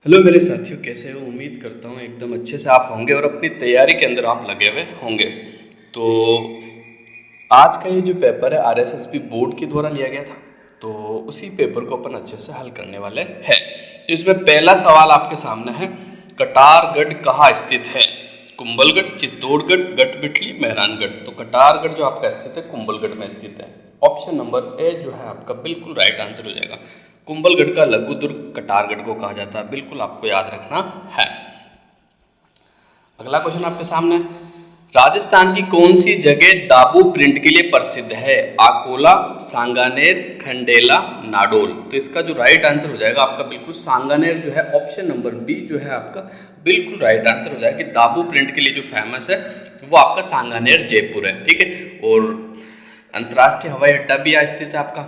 Hello मेरे साथियों, कैसे हो? उम्मीद करता हूँ एकदम अच्छे से आप होंगे और अपनी तैयारी के अंदर आप लगे हुए होंगे। तो आज का ये जो पेपर है आरएसएसबी बोर्ड के द्वारा लिया गया था, तो उसी पेपर को अपन अच्छे से हल करने वाले हैं। तो इसमें पहला सवाल आपके सामने है, कटारगढ़ कहाँ स्थित है? कुंभलगढ़, चित्तौड़गढ़, गढ़बिटली, मेहरानगढ़। तो कटारगढ़ जो आपका स्थित है कुंभलगढ़ में स्थित है। ऑप्शन नंबर ए जो है आपका बिल्कुल राइट आंसर हो जाएगा। कुंभलगढ़ का लघु दुर्ग कटारगढ़ को कहा जाता है, बिल्कुल आपको याद रखना है। अगला क्वेश्चन आपके सामने है, राजस्थान की कौन सी जगह दाबू प्रिंट के लिए प्रसिद्ध है? आकोला, सांगानेर, खंडेला, नाडोल। तो इसका जो राइट आंसर हो जाएगा आपका बिल्कुल सांगानेर जो है, ऑप्शन नंबर बी जो है आपका बिल्कुल राइट आंसर हो जाएगा कि दाबू प्रिंट के लिए जो फेमस है वो आपका सांगानेर जयपुर है। ठीक है, और अंतर्राष्ट्रीय हवाई अड्डा भी यहाँ स्थित है आपका।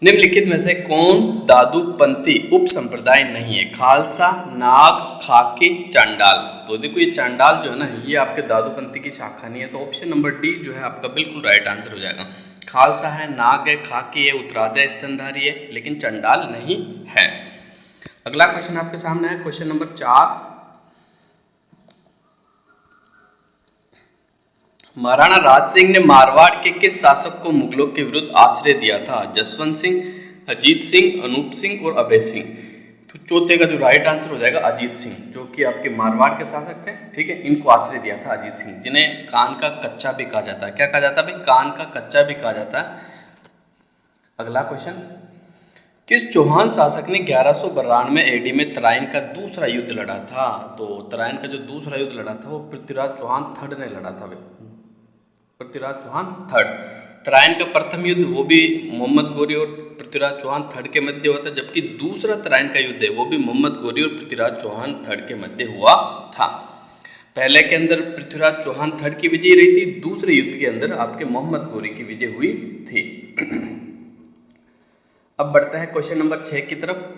निम्नलिखित में से कौन दादूपंथी उप संप्रदाय नहीं है? खालसा, नाग, खाकी, चांडाल। तो देखो ये चांडाल जो है ना, ये आपके दादूपंथी की शाखा नहीं है, तो ऑप्शन नंबर डी जो है आपका बिल्कुल राइट आंसर हो जाएगा। खालसा है, नाग है, खाकी है, उत्तराध्याय स्तनधारी है, लेकिन चांडाल नहीं है। अगला क्वेश्चन आपके सामने है, क्वेश्चन नंबर 4। महाराणा राज सिंह ने मारवाड़ के किस शासक को मुगलों के विरुद्ध आश्रय दिया था? जसवंत सिंह, अजीत सिंह, अनूप सिंह और अभय सिंह। तो चौथे का जो राइट आंसर हो जाएगा अजीत सिंह, जो कि आपके मारवाड़ के शासक थे। ठीक है, इनको आश्रय दिया था अजीत सिंह, जिन्हें कान का कच्चा भी कहा जाता है। क्या कहा जाता है भाई? कान का कच्चा भी कहा जाता है। अगला क्वेश्चन, किस चौहान शासक ने 1192 एडी में तराइन का दूसरा युद्ध लड़ा था? तो तराइन का जो दूसरा युद्ध लड़ा था वो पृथ्वीराज चौहान थर्ड ने लड़ा था भाई, पृथ्वीराज चौहान थर्ड। तराइन का प्रथम युद्ध वो भी मोहम्मद गोरी और पृथ्वीराज चौहान थर्ड के मध्य हुआ था, जबकि दूसरा तराइन का युद्ध है वो भी मोहम्मद गोरी और पृथ्वीराज चौहान थर्ड के मध्य हुआ था। पहले के अंदर पृथ्वीराज चौहान थर्ड की विजय रही थी, दूसरे युद्ध के अंदर आपके मोहम्मद गोरी की विजय हुई थी। अब बढ़ता है क्वेश्चन नंबर 6 की तरफ।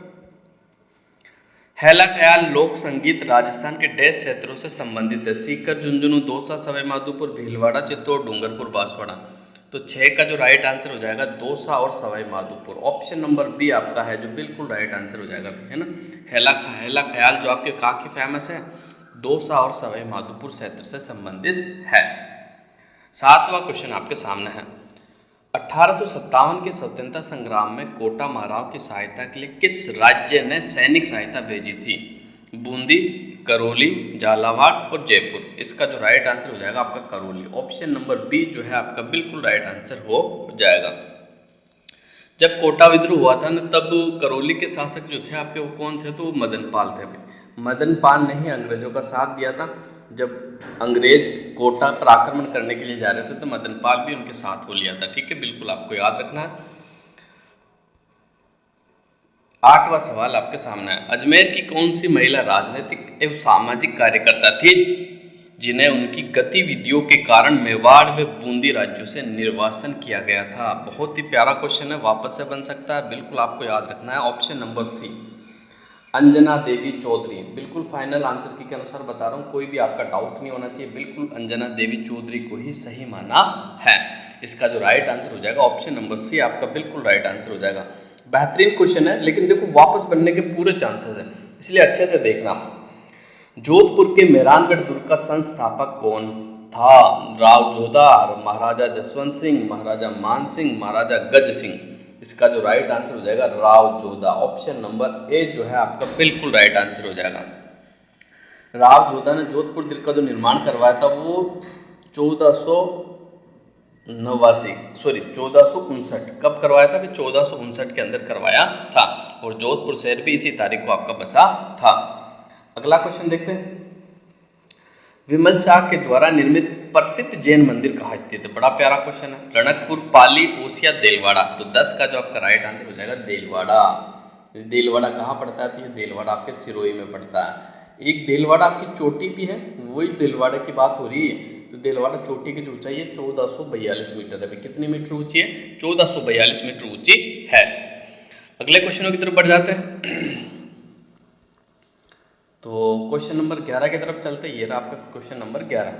हैला ख्याल लोक संगीत राजस्थान के डैश क्षेत्रों से संबंधित है? सीकर, झुंझुनू, दौसा, सवाई माधोपुर, भीलवाड़ा, चित्तौड़, डूंगरपुर, बांसवाड़ा। तो 6 का जो राइट आंसर हो जाएगा दौसा और Sawai Madhopur. Option number B आपका है जो बिल्कुल राइट आंसर हो जाएगा, है ना। हैला ख्याल जो आपके काफी फेमस है, दौसा और सवाई माधोपुर क्षेत्र से संबंधित है। 7वां क्वेश्चन आपके सामने है, 1857 के स्वतंत्रता संग्राम में कोटा महाराव की सहायता के लिए किस राज्य ने सैनिक सहायता भेजी थी? बूंदी, करौली, झालावाड़ और जयपुर। इसका जो राइट आंसर हो जाएगा आपका करौली। ऑप्शन नंबर बी जो है आपका बिल्कुल राइट आंसर हो जाएगा। जब कोटा विद्रोह हुआ था ना, तब करौली के शासक जो थे आपके वो कौन थे? तो मदन पाल थे। मदन पाल ने ही अंग्रेजों का साथ दिया था। जब अंग्रेज कोटा पर आक्रमण करने के लिए जा रहे थे तो मदन पाल भी उनके साथ हो लिया था। ठीक है, बिल्कुल आपको याद रखना है। 8वां सवाल आपके सामने है, अजमेर की कौन सी महिला राजनीतिक एवं सामाजिक कार्यकर्ता थी जिन्हें उनकी गतिविधियों के कारण मेवाड़ व बूंदी राज्यों से निर्वासन किया गया था? बहुत ही प्यारा क्वेश्चन है, वापस से बन सकता है, बिल्कुल आपको याद रखना है। ऑप्शन नंबर सी, अंजना देवी चौधरी। बिल्कुल फाइनल आंसर के अनुसार बता रहा हूँ, कोई भी आपका डाउट नहीं होना चाहिए, बिल्कुल अंजना देवी चौधरी को ही सही माना है। इसका जो राइट आंसर हो जाएगा ऑप्शन नंबर सी आपका बिल्कुल राइट आंसर हो जाएगा। बेहतरीन क्वेश्चन है, लेकिन देखो वापस बनने के पूरे चांसेस हैं, इसलिए अच्छे से देखना। जोधपुर के मेहरानगढ़ दुर्ग का संस्थापक कौन था? राव जोधार, महाराजा जसवंत सिंह, महाराजा मान सिंह, महाराजा गज सिंह। इसका जो राइट आंसर हो जाएगा Rao Jodha. Option number A जो है आपका बिल्कुल राइट आंसर हो जाएगा। राव जोधा ने जोधपुर दुर्ग का जो निर्माण करवाया था वो 1459 कब करवाया था? 1459 के अंदर करवाया था, और जोधपुर शहर भी इसी तारीख को आपका बसा था। अगला क्वेश्चन देखते हैं, विमल शाह के द्वारा निर्मित प्रसिद्ध जैन मंदिर कहाँ स्थित है? बड़ा प्यारा क्वेश्चन है। रणकपुर, पाली, ओसिया, देलवाड़ा। तो 10 का जो आपका राइट आंसर हो जाएगा देलवाड़ा। देलवाड़ा कहाँ पड़ता है? तो ये देलवाड़ा आपके सिरोही में पड़ता है। एक देलवाड़ा आपकी चोटी भी है, वही देलवाड़ा की बात हो रही है। तो देलवाड़ा चोटी की जो ऊंचाई है 1442 मीटर है। कितनी मीटर ऊंची है? 1442 मीटर ऊंची है। अगले क्वेश्चनों की तरफ बढ़ जाते हैं। तो क्वेश्चन नंबर 11 की तरफ चलते हैं। ये रहा आपका क्वेश्चन नंबर 11।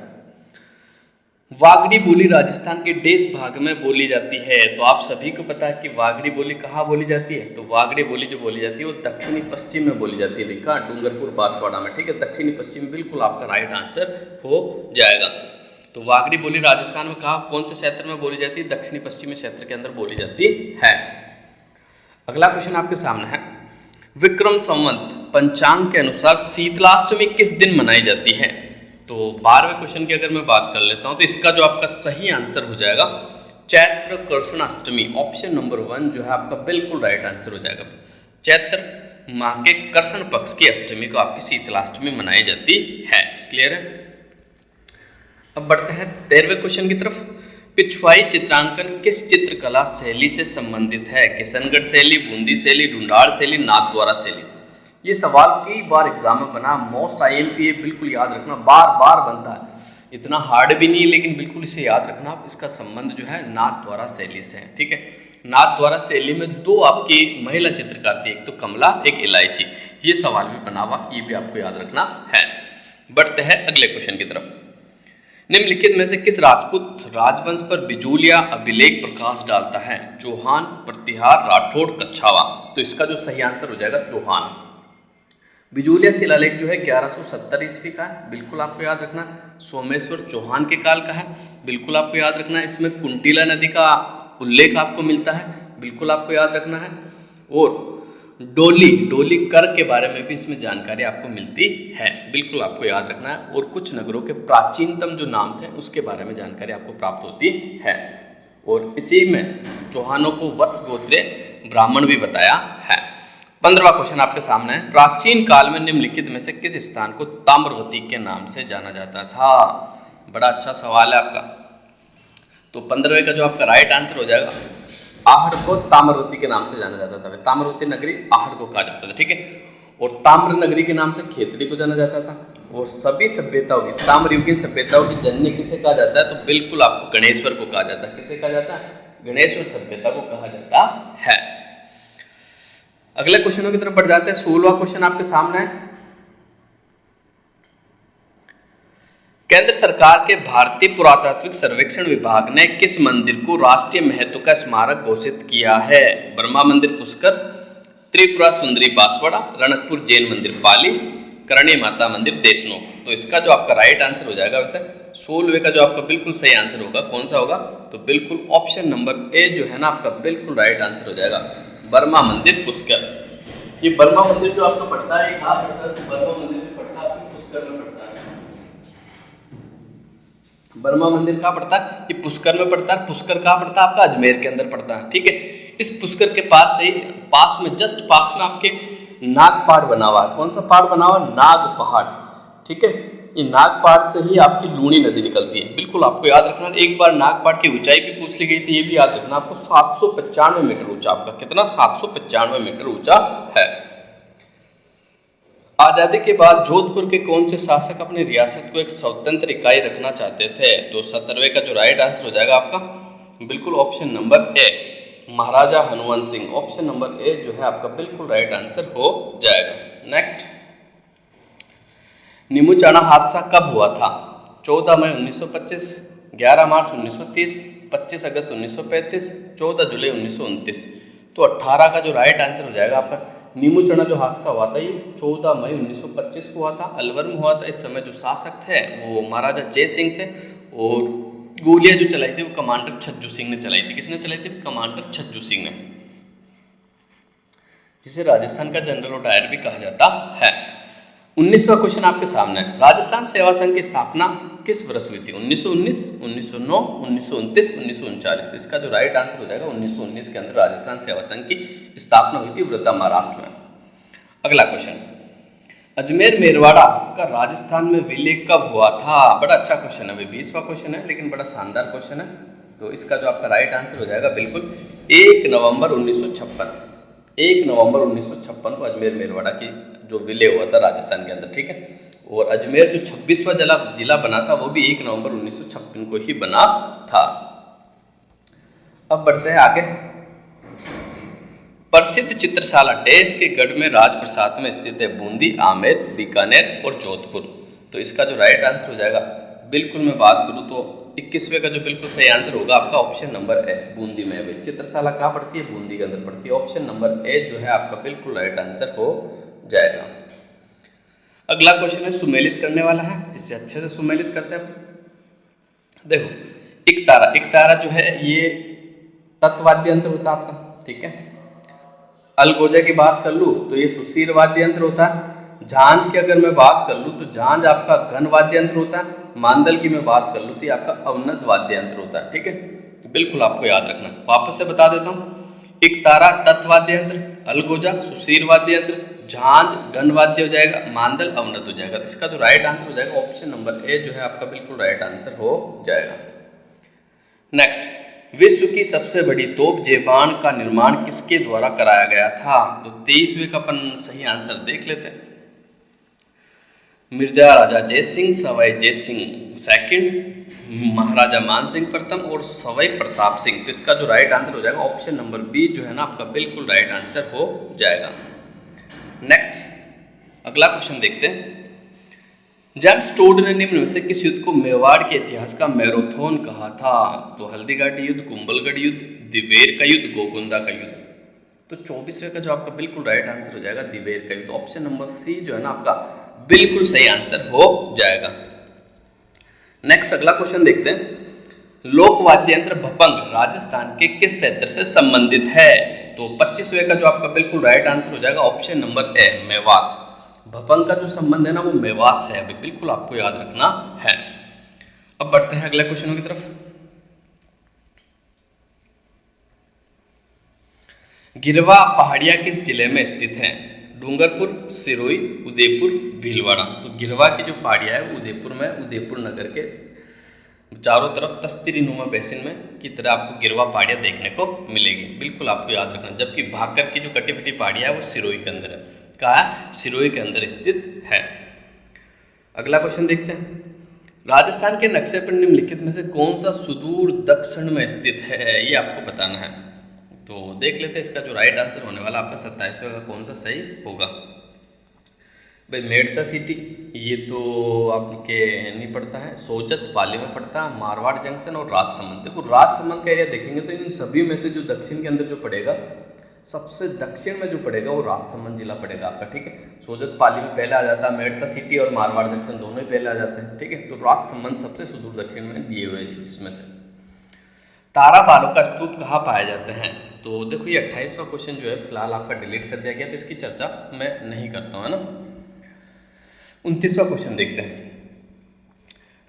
वागड़ी बोली राजस्थान के डेस भाग में बोली जाती है। तो आप सभी को पता है कि वागड़ी बोली कहाँ बोली जाती है। तो वागड़ी बोली जो बोली जाती है वो दक्षिणी पश्चिम में बोली जाती है भाई, कहाँ, डूंगरपुर बांसवाड़ा में। ठीक है, दक्षिणी पश्चिम बिल्कुल आपका राइट आंसर हो जाएगा। तो वागड़ी बोली राजस्थान में कहाँ, कौन से क्षेत्र में बोली जाती है, दक्षिणी पश्चिमी क्षेत्र के अंदर बोली जाती है। अगला क्वेश्चन आपके सामने है, विक्रम संवत पंचांग के अनुसार शीतलाष्टमी किस दिन मनाई जाती है। तो 12वें क्वेश्चन की अगर मैं बात कर लेता हूं तो इसका जो आपका सही आंसर हो जाएगा चैत्र कृष्णाष्टमी। ऑप्शन नंबर 1 जो है आपका बिल्कुल राइट आंसर हो जाएगा। चैत्र माह के कृष्ण पक्ष की अष्टमी को आपकी शीतलाष्टमी मनाई जाती है। क्लियर है। अब बढ़ते हैं 13वें क्वेश्चन की तरफ। पिछवाई चित्रांकन किस चित्रकला शैली से संबंधित है। किशनगढ़ शैली, बूंदी शैली, ढूंढाड़ शैली, नाथद्वारा शैली। ये सवाल कई बार एग्जाम में बना, मोस्ट IMP बिल्कुल याद रखना, बार बार बनता है, इतना हार्ड भी नहीं है लेकिन बिल्कुल इसे याद रखना आप। इसका संबंध जो है नाथद्वारा शैली से है। ठीक है, नाथद्वारा शैली में दो आपकी महिला चित्रकार थी, एक तो कमला, एक इलायची। ये सवाल भी बना हुआ, ये भी आपको याद रखना है। बढ़ते हैं अगले क्वेश्चन की तरफ। निम्नलिखित में से किस राजपूत राजवंश पर बिजूलिया अभिलेख प्रकाश डालता है। चौहान, प्रतिहार, राठौड़, कच्छावा। तो इसका जो सही आंसर हो जाएगा चौहान। बिजूलिया शिलालेख जो है 1170 ईस्वी का है, बिल्कुल आपको याद रखना। सोमेश्वर चौहान के काल का है, बिल्कुल आपको याद रखना। इसमें कुंटिला नदी का उल्लेख आपको मिलता है, बिल्कुल आपको याद रखना है। और डोली कर के बारे में भी इसमें जानकारी आपको मिलती है, बिल्कुल आपको याद रखना है। और कुछ नगरों के प्राचीनतम जो नाम थे उसके बारे में जानकारी आपको प्राप्त होती है। और इसी में चौहानों को वत्स गोत्रीय ब्राह्मण भी बताया है। 15वां क्वेश्चन आपके सामने है। प्राचीन काल में निम्नलिखित में से किस स्थान को ताम्रवती के नाम से जाना जाता था। बड़ा अच्छा सवाल है आपका। तो 15वें का जो आपका राइट आंसर हो जाएगा, आहड़ को ताम्रवती के नाम से जाना जाता था। ताम्रवती नगरी आहड़ को कहा जाता था। ठीक है, और ताम्र नगरी के नाम से खेतड़ी को जाना जाता था। और सभी सभ्यताओं की, ताम्रयुगीन सभ्यताओं की जननी किसे कहा जाता है। तो बिल्कुल आपको गणेश्वर को कहा जाता है। किसे कहा जाता है, गणेश्वर सभ्यता को कहा जाता है। अगले क्वेश्चनों की तरफ बढ़ जाते हैं। 16वां क्वेश्चन आपके सामने है। केंद्र सरकार के भारतीय पुरातात्विक सर्वेक्षण विभाग ने किस मंदिर को राष्ट्रीय महत्व का स्मारक घोषित किया है। ब्रह्मा मंदिर पुष्कर, त्रिपुरा सुंदरी बांसवाड़ा, रणकपुर जैन मंदिर पाली, करणी माता मंदिर देशनो। तो इसका जो आपका राइट आंसर हो जाएगा, वैसे 16वें का जो आपका बिल्कुल सही आंसर होगा कौन सा होगा। तो बिल्कुल ऑप्शन नंबर ए जो है ना आपका बिल्कुल राइट आंसर हो जाएगा, बर्मा मंदिर पुष्कर। ये बर्मा मंदिर जो आपका पड़ता है, कहाँ पड़ता है, तो बर्मा मंदिर जो पड़ता है आपको पुष्कर में पड़ता है। बर्मा मंदिर कहाँ पड़ता है, ये पुष्कर में पड़ता है। पुष्कर कहाँ पड़ता है, आपका अजमेर के अंदर पड़ता है। ठीक है, इस पुष्कर के पास से पास में जस्ट पास में आपके नाग पहाड़ बना हुआ है। कौन सा पहाड़ बना हुआ है, नाग पहाड़। ठीक है, ये नाग पहाड़ से ही आपकी लूणी नदी निकलती है, बिल्कुल आपको याद रखना। एक बार नाग पहाड़ की ऊंचाई भी पूछ ली गई थी, ये भी याद रखना आपको। 795 मीटर ऊंचा, आपका कितना, 795 मीटर ऊंचा है। आजादी के बाद जोधपुर के कौन से शासक अपनी रियासत को एक स्वतंत्र इकाई रखना चाहते थे। तो 17वें का जो राइट आंसर हो जाएगा आपका बिल्कुल option number A, Maharaja Hanuman Singh. Option number A जो है आपका बिल्कुल राइट आंसर हो जाएगा। नेक्स्ट, नीमूचाना हादसा कब हुआ था। 14 मई 1925, 11 मार्च 1930, 25 अगस्त 1935, 14 जुलाई 1929। तो 18 का जो राइट आंसर हो जाएगा आपका, नीमूचना जो हादसा हुआ था ये 14 मई 1925 को हुआ था, अलवर में हुआ था। इस समय जो शासक थे वो महाराजा जय सिंह थे। और गोलियां जो चलाई थी वो कमांडर छज्जू सिंह ने चलाई थी। किसने चलाई थी, कमांडर छज्जू सिंह ने, जिसे राजस्थान का जनरल ऑफ भी कहा जाता है। 19वां क्वेश्चन आपके सामने है। राजस्थान सेवा संघ की स्थापना किस वर्ष हुई थी। 1919, 1909, 1929, 1939। तो इसका जो राइट आंसर हो जाएगा 1919 के अंदर राजस्थान सेवा संघ की स्थापना हुई थी वृद्धा महाराष्ट्र में। अगला क्वेश्चन, अजमेर मेरवाड़ा का राजस्थान में विलय कब हुआ था। बड़ा अच्छा क्वेश्चन है, 20वां क्वेश्चन है लेकिन बड़ा शानदार क्वेश्चन है। तो इसका जो आपका राइट आंसर हो जाएगा बिल्कुल 1 नवंबर 1956। 1 नवंबर 1956 को अजमेर मेरवाड़ा की जो विलय हुआ था राजस्थान के अंदर। ठीक है, और अजमेर जो 26वां जिला बना था वो भी 1 नवंबर 1956 को ही बना था। अब बढ़ते हैं आगे। प्रसिद्ध चित्रशाला देश के गढ़ में राजप्रसाद में स्थित है। बूंदी, आमेर, बीकानेर और जोधपुर। तो इसका जो राइट आंसर हो जाएगा बिल्कुल मैं बात करूँ तो 21वें का जो बिल्कुल सही आंसर होगा आपका ऑप्शन नंबर ए, बूंदी में है। चित्रशाला कहाँ पड़ती है? बूंदी के अंदर पड़ती है। ऑप्शन नंबर ए जो है आपका बिल्कुल राइट आंसर हो जाएगा। अगला क्वेश्चन है सुमेलित करने वाला है, इससे अच्छे से सुमेलित करते हैं। देखो इकतारा जो है ये तत्वाद्य यंत्र होता है आपका, ठीक है। अलगोजा की बात कर लूँ तो ये सुशीर वाद्य यंत्र होता है। झांझ की अगर मैं बात कर लूँ तो झांझ आपका घन वाद्य यंत्र होता है। मांदल की मैं बात कर लूँ तो ये आपका अवनद वाद्य यंत्र होता है, ठीक है। बिल्कुल आपको याद रखना। वापस से बता देता हूँ, इकतारा तत्वाद्य यंत्र, अलगोजा सुशीर वाद्य यंत्र, झांझ घन वाद्य हो जाएगा, मांदल अवनद हो जाएगा। तो इसका जो राइट आंसर हो जाएगा ऑप्शन नंबर ए जो है आपका बिल्कुल राइट आंसर हो जाएगा। नेक्स्ट, विश्व की सबसे बड़ी तोप जेबान का निर्माण किसके द्वारा कराया गया था? तो 23वें का अपन सही आंसर देख लेते हैं। मिर्जा राजा जय सिंह, सवाई जय सिंह सेकंड, महाराजा मान सिंह प्रथम और सवाई प्रताप सिंह। तो इसका जो राइट आंसर हो जाएगा ऑप्शन नंबर बी जो है ना आपका बिल्कुल राइट आंसर हो जाएगा। नेक्स्ट, अगला क्वेश्चन देखते हैं। जेम्स टोड ने निम्न में से किस युद्ध को मेवाड़ के इतिहास का मैराथन कहा था? तो हल्दीघाटी युद्ध, कुंभलगढ़ युद्ध, दिवेर का युद्ध, गोगुंदा का युद्ध। तो 24वें का जो आपका बिल्कुल राइट आंसर हो जाएगा दिवेर का युद्ध। ऑप्शन नंबर सी जो है ना आपका बिल्कुल सही आंसर हो जाएगा। नेक्स्ट, अगला क्वेश्चन देखते हैं। लोक वाद्य यंत्र भपंग राजस्थान के किस क्षेत्र से संबंधित है? तो 25वें का जो आपका बिल्कुल राइट आंसर हो जाएगा option number A, Mewat. Bhapang का जो संबंध है ना वो मेवात से है, बिल्कुल आपको याद रखना है। अब बढ़ते हैं अगले क्वेश्चनों की तरफ। गिरवा पहाड़ियां किस जिले में स्थित हैं? डूंगरपुर, सिरोही, उदयपुर, भीलवाड़ा। तो गिरवा की जो पहाड़ियां है वो उदयपुर में, उदयपुर नगर के चारों तरफ तस्तीरी नुमा बेसिन में की तरह आपको गिरवा पहाड़ियां देखने को मिलेगी, बिल्कुल आपको याद रखना। जबकि भाकर की जो कटी फटी पहाड़ियां है वो सिरोही के अंदर है। कहा सिरोही के अंदर स्थित है। अगला क्वेश्चन देखते हैं। राजस्थान के नक्शे पर निम्नलिखित में से कौन सा सुदूर दक्षिण में स्थित है? ये आपको बताना है। तो देख लेते हैं इसका जो राइट आंसर होने वाला आपका 27वें का कौन सा सही होगा। भाई मेड़ता सिटी ये तो आपके नहीं पड़ता है, सोजत पाली में पड़ता है, मारवाड़ जंक्शन और राजसमंद। देखो राजसमंद का एरिया देखेंगे तो इन सभी में से जो दक्षिण के अंदर जो पड़ेगा सबसे दक्षिण में जो पड़ेगा वो राजसमंद जिला पड़ेगा आपका, ठीक है। सोजत पाली में पहले आ जाता है, मेड़ता सिटी और मारवाड़ जंक्शन दोनों ही पहले आ जाते हैं, ठीक है। तो राजसमंद सबसे सुदूर दक्षिण में दिए हुए हैं जिसमें से। तारा बालू का स्तूप कहाँ पाए जाते हैं? तो देखो ये 28वां क्वेश्चन जो है फिलहाल आपका डिलीट कर दिया गया, तो इसकी चर्चा मैं नहीं करता हूँ, है ना। 29वां क्वेश्चन देखते हैं।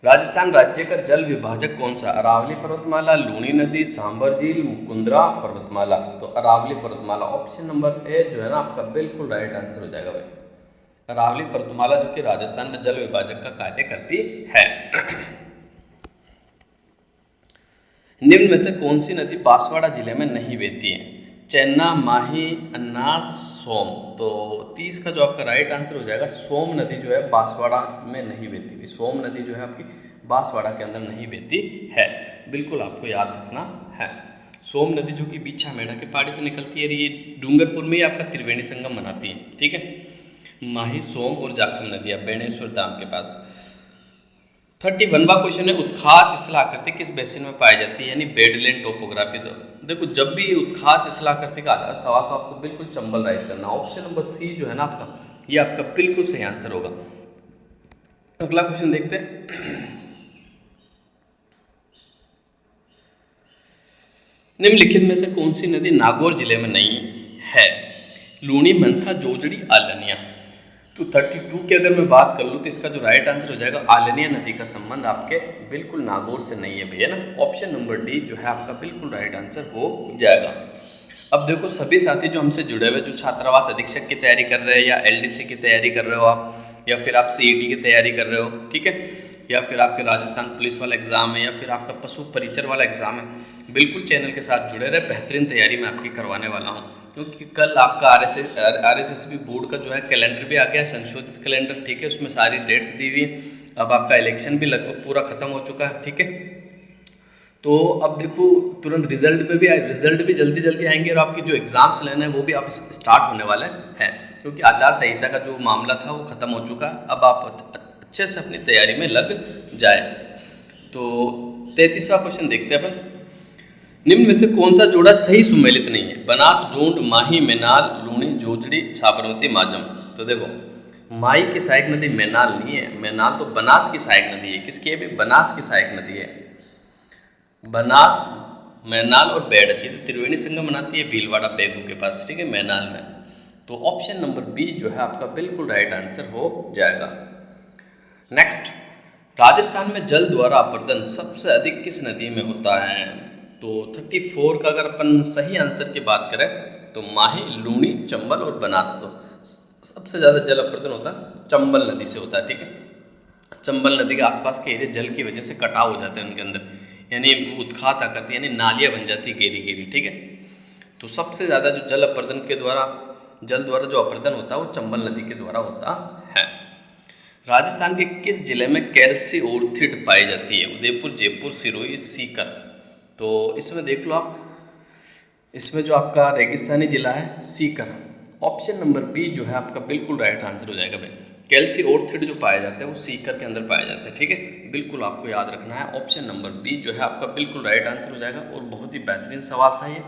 राजस्थान राज्य का जल विभाजक कौन सा? अरावली पर्वतमाला, लूणी नदी, सांबर झील, मुकुंदरा पर्वतमाला। तो अरावली पर्वतमाला ऑप्शन नंबर ए जो है ना आपका बिल्कुल राइट आंसर हो जाएगा भाई। अरावली पर्वतमाला जो कि राजस्थान में जल विभाजक का कार्य करती है। निम्न में से कौन सी नदी बांसवाड़ा जिले में नहीं बहती है? चेन्ना, माही, अन्नास, सोम। तो 30 का जो आपका राइट आंसर हो जाएगा सोम नदी जो है बांसवाड़ा में नहीं बहती। सोम नदी जो है आपकी बांसवाड़ा के अंदर नहीं बहती है, बिल्कुल आपको याद रखना है। सोम नदी जो कि बीछा मेढ़ा के पहाड़ी से निकलती है, ये डूंगरपुर में ही आपका त्रिवेणी संगम मनाती है, ठीक है। माही, सोम और जाखम नदियाँ बेणेश्वर धाम के पास। 31वां क्वेश्चन है। उत्खात स्थलाकृति किस बेसिन में पाई जाती है, यानी बेडलैंड टोपोग्राफी। तो देखो जब भी उत्खात स्थलाकृति का सवाल तो आपको बिल्कुल चंबल राइट करना। ऑप्शन नंबर सी जो है ना आपका ये आपका बिल्कुल सही आंसर होगा। अगला क्वेश्चन देखते हैं। निम्नलिखित में से कौन सी नदी नागौर जिले में नहीं है? लूणी, मंथा, जोजड़ी, आलनिया। तो 32 की अगर मैं बात कर लूँ तो इसका जो राइट आंसर हो जाएगा आलनिया नदी का संबंध आपके बिल्कुल नागौर से नहीं है भैया ना। ऑप्शन नंबर डी जो है आपका बिल्कुल राइट आंसर हो जाएगा। अब देखो सभी साथी जो हमसे जुड़े हुए, जो छात्रावास अधीक्षक की तैयारी कर रहे हैं या एलडीसी की तैयारी कर रहे हो आप, या फिर आप सीईटी की तैयारी कर रहे हो, ठीक है, या फिर आपके राजस्थान पुलिस वाला एग्जाम है, या फिर आपका पशु परिचर वाला एग्जाम है, बिल्कुल चैनल के साथ जुड़े रहे। बेहतरीन तैयारी मैं आपकी करवाने वाला हूँ, क्योंकि कल आपका आरएसएसबी बोर्ड का जो है कैलेंडर भी आ गया, संशोधित कैलेंडर, ठीक है। उसमें सारी डेट्स दी हुई। अब आपका इलेक्शन भी लगभग पूरा खत्म हो चुका है, ठीक है। तो अब देखो तुरंत रिजल्ट भी जल्दी आएंगे, और आपकी जो एग्जाम्स लेना है वो भी आप स्टार्ट होने वाले हैं, क्योंकि आचार संहिता का जो मामला था वो खत्म हो चुका है। अब आप अच्छे से अपनी तैयारी में लग जाए। तो 33वां क्वेश्चन देखते हैं अपन। निम्न में से कौन सा जोड़ा सही सुमेलित नहीं है? बनास, ढूंढ, माही, मेनाल, लूणी, जोजड़ी, साबरमती, माजम। तो देखो, माही की सहायक नदी मेनाल नहीं है, मेनाल तो बनास की सहायक नदी है। किसकी है? बनास की सहायक नदी है। बनास, मेनाल और बेडची त्रिवेणी संगम बनाती है भीलवाड़ा बेगू के पास, ठीक है, मेनाल में। तो ऑप्शन नंबर बी जो है आपका बिल्कुल राइट आंसर हो जाएगा। नेक्स्ट, राजस्थान में जल द्वारा अपर्दन सबसे अधिक किस नदी में होता है? तो 34 का अगर अपन सही आंसर की बात करें तो माही, लूणी, चंबल और बनास। तो सबसे ज़्यादा जल अपर्दन होता है चंबल नदी से होता है, ठीक है। चंबल नदी के आसपास के एरिया जल की वजह से कटाव हो जाते हैं उनके अंदर, यानी उत्खात आकृति, यानी नालियाँ बन जाती है गेरी गेरी, ठीक है। तो सबसे ज़्यादा जो जल द्वारा जो अपर्दन होता है वो चंबल नदी के द्वारा होता है। राजस्थान के किस जिले में कैल्सी ओर्थिड पाई जाती है? उदयपुर, जयपुर, सिरोही, सीकर। तो इसमें देख लो आप, इसमें जो आपका रेगिस्तानी जिला है सीकर। ऑप्शन नंबर बी जो है आपका बिल्कुल राइट आंसर हो जाएगा भाई। कैल्सी ओर्थिड जो पाया जाता है वो सीकर के अंदर पाया जाता है, ठीक है। बिल्कुल आपको याद रखना है, ऑप्शन नंबर बी जो है आपका बिल्कुल राइट आंसर हो जाएगा। और बहुत ही बेहतरीन सवाल था ये,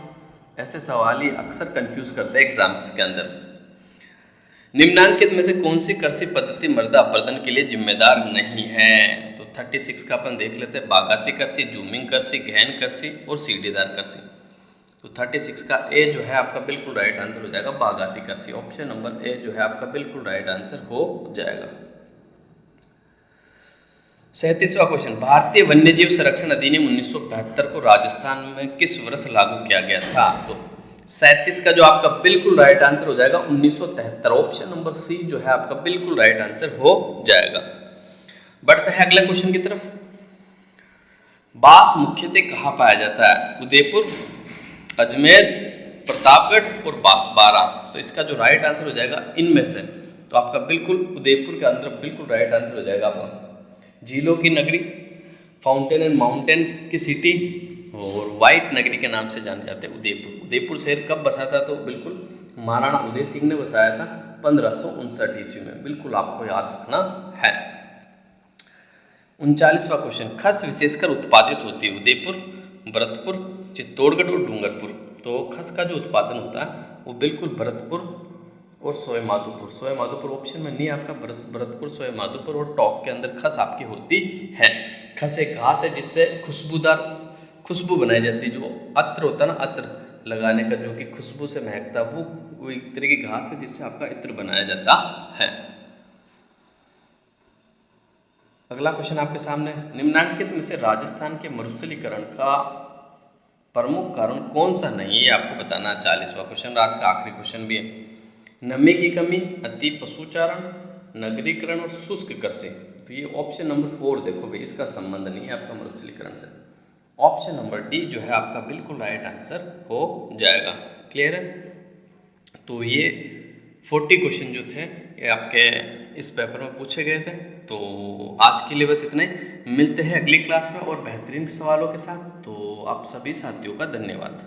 ऐसे सवाल ही अक्सर कंफ्यूज करते हैं एग्जाम्स के अंदर। निम्नांकित में से कौन सी कृषि पद्धति मृदा अपर्दन के लिए जिम्मेदार नहीं है? तो 36 का अपन देख लेते हैं। बागाती कृषि, जूमिंग कृषि, गहन कृषि और सीढ़ीदार कृषि। तो 36 का ए जो है आपका बिल्कुल राइट आंसर हो जाएगा, बागाती कृषि। ऑप्शन नंबर ए जो है आपका बिल्कुल राइट आंसर हो जाएगा। 37वां क्वेश्चन, भारतीय वन्यजीव संरक्षण अधिनियम 1972 को राजस्थान में किस वर्ष लागू किया गया था? तो 37 का जो आपका बिल्कुल राइट आंसर हो जाएगा 1973। ऑप्शन नंबर सी जो है आपका बिल्कुल राइट आंसर हो जाएगा। बढ़ते हैं अगले क्वेश्चन की तरफ। बांस मुख्यतः कहाँ पाया जाता है? उदयपुर, अजमेर, प्रतापगढ़ और बारा। तो इसका जो राइट आंसर हो जाएगा इनमें से, तो आपका बिल्कुल उदयपुर के अंदर बिल्कुल राइट आंसर हो जाएगा आपका। झीलों की नगरी, फाउंटेन एंड माउंटेन्स की सिटी और वाइट नगरी के नाम से जाने जाते हैं उदयपुर। उदयपुर शहर कब बसा था? तो बिल्कुल महाराणा उदय सिंह ने बसाया था 1559 ईस्वी में, बिल्कुल आपको याद रखना है। 39वां क्वेश्चन, खस विशेषकर उत्पादित होती है उदयपुर, भरतपुर, चित्तौड़गढ़ और डूंगरपुर। तो खस का जो उत्पादन होता है वो बिल्कुल भरतपुर और सोय माधोपुर ऑप्शन में नहीं आपका, भरतपुर, सोय माधोपुर और टॉक के अंदर खस आपकी होती है। खस एक घास है जिससे खुशबू बनाई जाती है, जो अत्र होता है ना, अत्र लगाने का, जो कि खुशबू से महकता, वो एक तरह की घास है जिससे आपका इत्र बनाया जाता है। अगला क्वेश्चन आपके सामने, निम्नांकित में से राजस्थान के मरुस्थलीकरण का प्रमुख कारण कौन सा नहीं है आपको बताना है। 40वां क्वेश्चन, आज का आखिरी क्वेश्चन भी है। नमी की कमी, अति पशुचारण, नगरीकरण और शुष्क कृषि। तो ये ऑप्शन नंबर 4 देखो भाई, इसका संबंध नहीं है आपका मरुस्थलीकरण से। ऑप्शन नंबर डी जो है आपका बिल्कुल राइट आंसर हो जाएगा। क्लियर है? तो ये 40 क्वेश्चन जो थे ये आपके इस पेपर में पूछे गए थे। तो आज के लिए बस इतने, मिलते हैं अगली क्लास में और बेहतरीन सवालों के साथ। तो आप सभी साथियों का धन्यवाद।